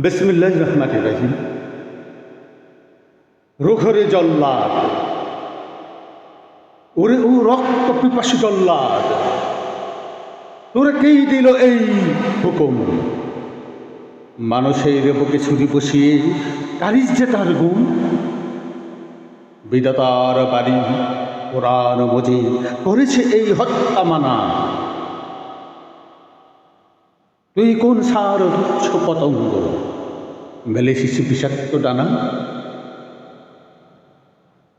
বিসমিল্লাহির রহমানির রহিম। রোখরে জল্লাদ, ওরে ও রক্ত পিপাসী জল্লাদ, তোরে কেই দিল এই হুকুম? মানুষের বুকে ছুরি বসিয়ে কারিস যে তার গুম। বিধাতার বাড়ি কোরআন মজিদ করেছে এই হত্যা মানা। তুই কোন সার তুচ্ছ পতঙ্গ, মেলে শিশু বিষাক্ত ডানা?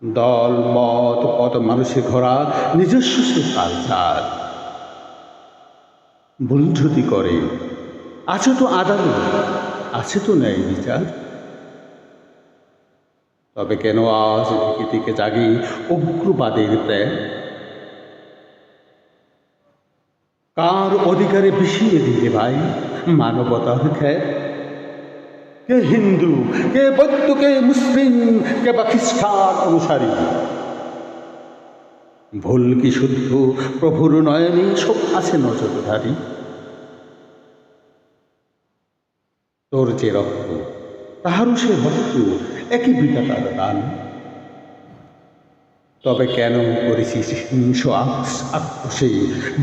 দল মত পথ মানুষের ঘোরা নিজস্ব সে কালচার। ভুল যদি করে আছে তো আদালত, আছে তো ন্যায় বিচার। তবে কেন আজ দিকে দিকে জাগি উগ্রবাদের প্রেম? কার অধিকারে বিষিয়ে দিলে ভাই মানবতার খ্যাত? কে হিন্দু, কে বৌদ্ধ, কে মুসলিম, কে বা খ্রিস্টান অনুসারী? ভুল কি শুদ্ধ প্রভুর নয়নে সব আছে নজরধারী। তোর যে রক্ত তাহারও সে ভক্ত, একই বিধাতার দান। তবে কেন করেছিস হিংস আক্রোশে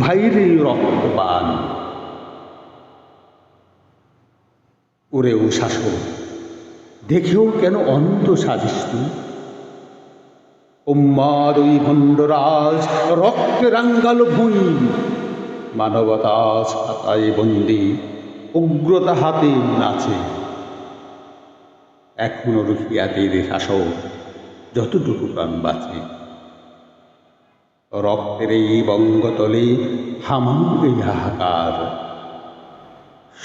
ভাইরে রক্তবান? ওরেও শাসক দেখেও কেন অন্ধ সাজিস তুই? উম্মার ওই ভণ্ডরাজ রক্তে রাঙ্গালো ভুঁই, মানবতা ছাতায় বন্দি উগ্রতা হাতে নাচে। এখনো রুখিয়াদের শাসক যতটুকু প্রাণ বাঁচে। রক্তের এই বঙ্গতলে থামাও এই হাহাকার।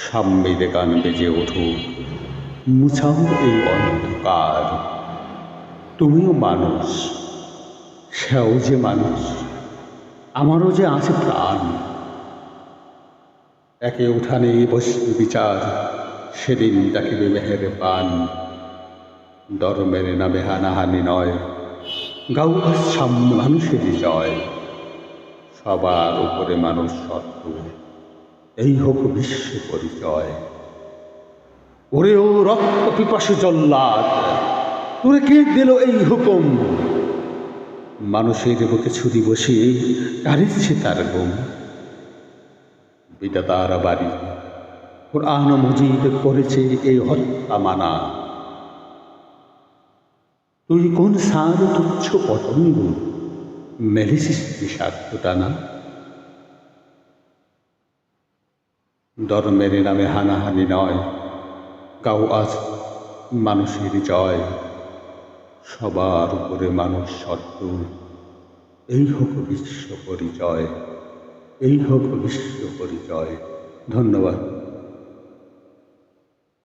সাম্যেদে গান বেজে উঠুক, মুছাও এই অন্ধকার। তুমিও মানুষ, সেও যে মানুষ, আমারও যে আছে প্রাণ। একে উঠানে বসবে বিচার, সেদিন ডাকিবে মেহের পান। ধর্মের নামে হানাহানি নয়, গাও সাম্য মানুষের জয়। সবার উপরে মানুষ সত্য, এই হোক বিশ্ব পরিচয়। ওরেও রক্ত পিপাসু জল্লাদ, তোরে কে দিল এই হুকুম? মানুষের বুকে ছুরি বসিয়ে কারিচ্ছে তার গুম। বিধাতার বাড়ি কোরআন মজিদ করেছে এই হত্যা মানা। তুই কোন সার তুচ্ছ পতঙ্গ, মেলেছিস বিষাক্ত টানা? ধর্মের নামে হানাহানি নয়, গাও আজ মানুষের জয়। সবার উপরে মানুষ সত্য, এই হোক বিশ্ব পরিচয়। এই হোক বিশ্ব পরিচয়। ধন্যবাদ।